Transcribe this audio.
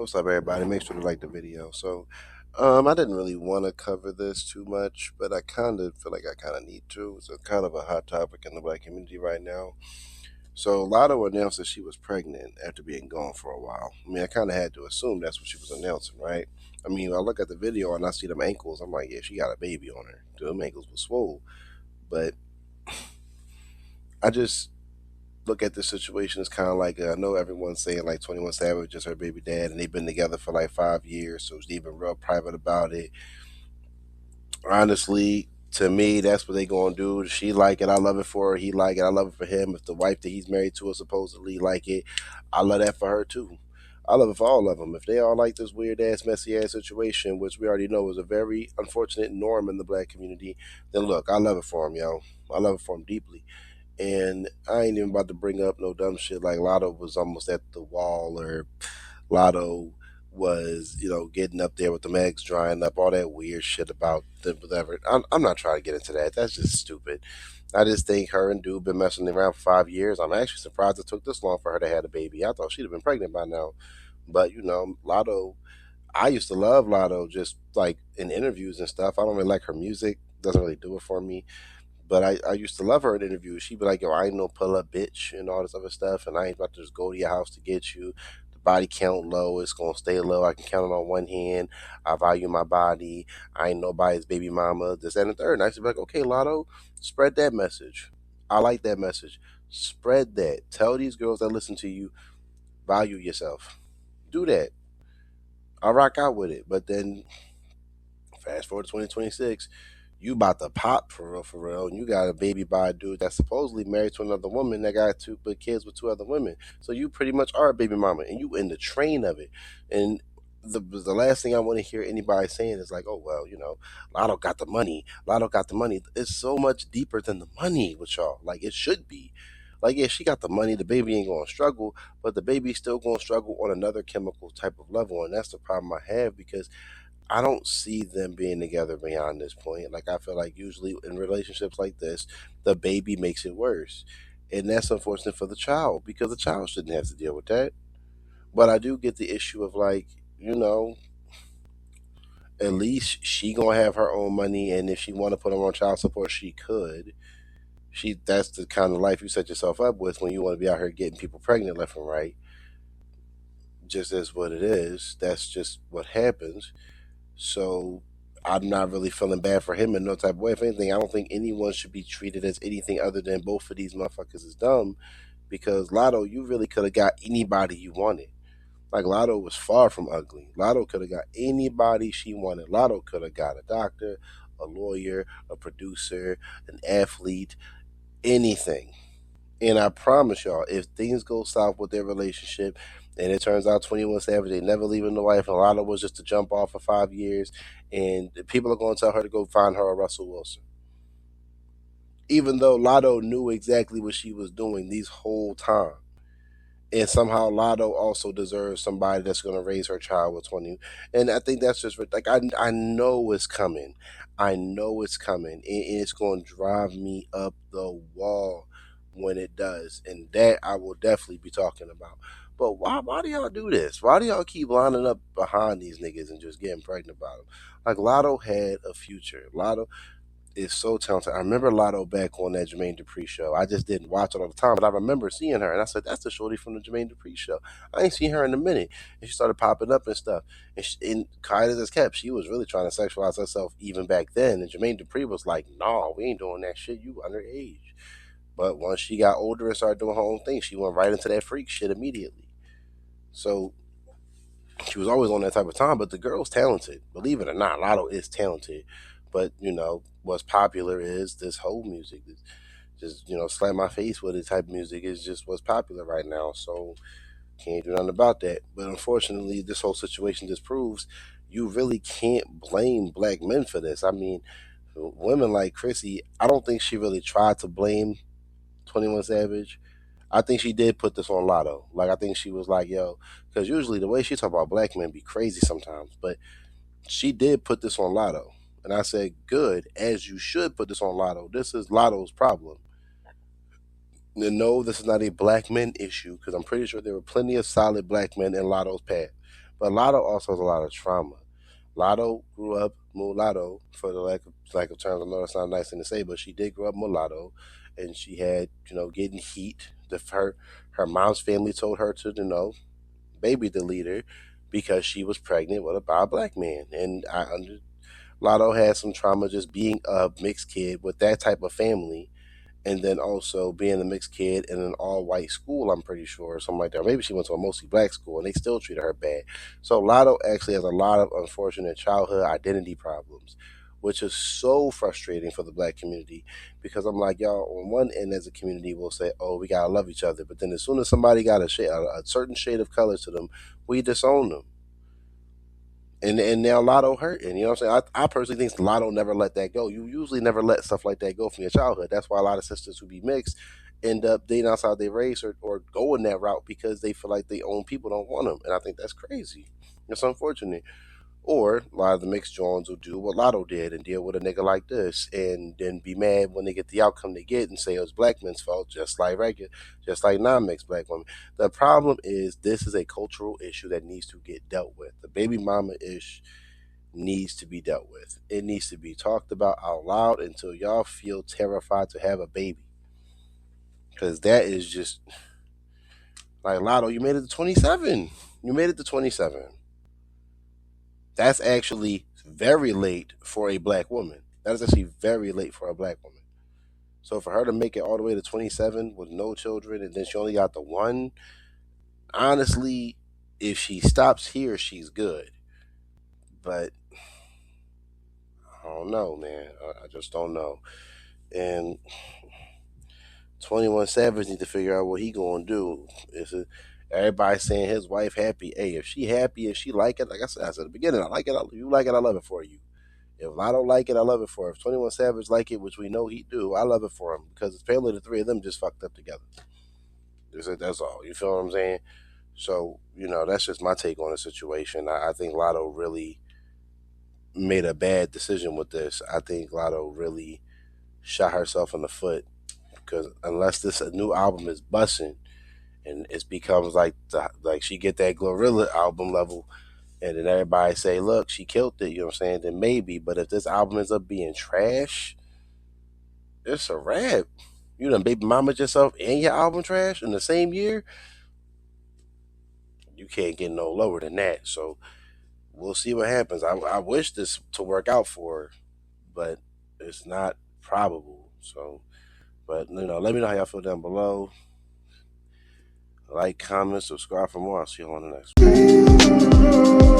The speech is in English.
What's up, everybody? Make sure to like the video. I didn't really want to cover this too much, but I kind of feel like I kind of need to. It's a kind of a hot topic in the black community right now. So, Latto announced that she was pregnant after being gone for a while. I mean, I kind of had to assume that's what she was announcing, right? I mean, I look at the video and I see them ankles. I'm like, yeah, she got a baby on her. Them ankles were swole. But I just look at this situation as kind of like I know everyone's saying like 21 Savage is her baby dad, and they've been together for like 5 years, so she's even real private about it. Honestly, to me, that's what they gonna do. She like it, I love it for her. He like it, I love it for him. If the wife that he's married to is supposedly like it, I love that for her too. I love it for all of them. If they all like this weird ass, messy ass situation, which we already know is a very unfortunate norm in the black community, then look, I love it for him, yo. I love it for him deeply. And I ain't even about to bring up no dumb shit like Lotto was almost at the wall, or Lotto was, getting up there with the eggs drying up, all that weird shit about the whatever. I'm not trying to get into that. That's just stupid. I just think her and Dude been messing around for 5 years. I'm actually surprised it took this long for her to have a baby. I thought she'd have been pregnant by now. But Lotto, I used to love Lotto just like in interviews and stuff. I don't really like her music. Doesn't really do it for me. But I used to love her in interviews. She'd be like, yo, I ain't no pull up bitch and all this other stuff. And I ain't about to just go to your house to get you. The body count low. It's going to stay low. I can count it on one hand. I value my body. I ain't nobody's baby mama. This, that, and the third. And I used to be like, okay, Lotto, spread that message. I like that message. Spread that. Tell these girls that listen to you, value yourself. Do that. I rock out with it. But then fast forward to 2026, you about to pop for real, and you got a baby by a dude that's supposedly married to another woman that got two but kids with two other women. So you pretty much are a baby mama, and you in the train of it. And the last thing I want to hear anybody saying is like, oh well, Lotto got the money. Lotto got the money. It's so much deeper than the money with y'all. Like it should be. Like yeah, she got the money. The baby ain't gonna struggle, but the baby's still gonna struggle on another chemical type of level, and that's the problem I have because I don't see them being together beyond this point. Like I feel like usually in relationships like this, the baby makes it worse. And that's unfortunate for the child because the child shouldn't have to deal with that. But I do get the issue of like, you know, at least she gonna have her own money, and if she wanna put her on child support, she could. That's the kind of life you set yourself up with when you want to be out here getting people pregnant left and right. Just as what it is. That's just what happens. So I'm not really feeling bad for him in no type of way. If anything, I don't think anyone should be treated as anything other than both of these motherfuckers is dumb. Because Lotto, you really could have got anybody you wanted. Like Lotto was far from ugly. Lotto could have got anybody she wanted. Lotto could have got a doctor, a lawyer, a producer, an athlete, anything. And I promise y'all, if things go south with their relationship and it turns out 21 Savage, they never leaving the wife, and Lana was just to jump off for 5 years, and people are going to tell her to go find her a Russell Wilson. Even though Lotto knew exactly what she was doing these whole time. And somehow Lotto also deserves somebody that's going to raise her child with 20. And I think that's just like, I know it's coming. I know it's coming. And it's going to drive me up the wall when it does. And that I will definitely be talking about. But why do y'all do this? Why do y'all keep lining up behind these niggas and just getting pregnant about them? Like Lotto had a future. Lotto is so talented. I remember Lotto back on that Jermaine Dupri show. I just didn't watch it all the time, but I remember seeing her, and I said, "That's the shorty from the Jermaine Dupri show." I ain't seen her in a minute, and she started popping up and stuff. And Kylie as kept, she was really trying to sexualize herself even back then. And Jermaine Dupri was like, "Nah, we ain't doing that shit. You underage." But once she got older and started doing her own thing, she went right into that freak shit immediately. So she was always on that type of time, but the girl's talented. Believe it or not, Lotto is talented. But what's popular is this whole music. Just slap my face with it type music is just what's popular right now. So can't do nothing about that. But unfortunately, this whole situation just proves you really can't blame black men for this. I mean, women like Chrissy, I don't think she really tried to blame 21 Savage. I think she did put this on Lotto. Like I think she was like, yo, because usually the way she talk about black men be crazy sometimes, but she did put this on Lotto. And I said, good, as you should put this on Lotto. This is Lotto's problem. And no, this is not a black men issue because I'm pretty sure there were plenty of solid black men in Lotto's path. But Lotto also has a lot of trauma. Lotto grew up mulatto, for the lack of terms. I know that's not a nice thing to say, but she did grow up mulatto, and she had, getting heat. Her mom's family told her to, baby the leader, because she was pregnant with by a black man, and Lotto had some trauma just being a mixed kid with that type of family, and then also being a mixed kid in an all white school, I'm pretty sure, or something like that. Or maybe she went to a mostly black school and they still treated her bad. So Lotto actually has a lot of unfortunate childhood identity problems, which is so frustrating for the black community, because I'm like, y'all, on one end as a community, we'll say, oh, we gotta love each other. But then as soon as somebody got a certain shade of color to them, we disown them. And now Lotto hurting. You know what I'm saying? I personally think Lotto never let that go. You usually never let stuff like that go from your childhood. That's why a lot of sisters who be mixed end up dating outside their race, or going that route because they feel like their own people don't want them. And I think that's crazy. It's unfortunate. Or a lot of the mixed Jones will do what Lotto did and deal with a nigga like this, and then be mad when they get the outcome they get and say it was black men's fault, just like non-mixed black women. The problem is this is a cultural issue that needs to get dealt with. The baby mama ish needs to be dealt with. It needs to be talked about out loud until y'all feel terrified to have a baby. Because that is just like, Lotto, you made it to 27. You made it to 27. That's actually very late for a black woman. That is actually very late for a black woman. So for her to make it all the way to 27 with no children, and then she only got the one, honestly, if she stops here, she's good. But I don't know, man. I just don't know. And 21 Savage need to figure out what he gonna do. Everybody saying his wife happy. Hey, if she happy, if she like it, like I said at the beginning, I like it. You like it, I love it for you. If I don't like it, I love it for her. If 21 Savage like it, which we know he do, I love it for him, because apparently the three of them just fucked up together. That's all. You feel what I'm saying? So, that's just my take on the situation. I think Lotto really made a bad decision with this. I think Lotto really shot herself in the foot, because unless this new album is bussing and it becomes like she get that Glorilla album level, and then everybody say, look, she killed it, you know what I'm saying, then maybe. But if this album ends up being trash, it's a wrap. You done baby mama yourself and your album trash in the same year. You can't get no lower than that. So we'll see what happens. I wish this to work out for her, but it's not probable. So, but let me know how y'all feel down below. Like, comment, subscribe for more. I'll see you on the next one.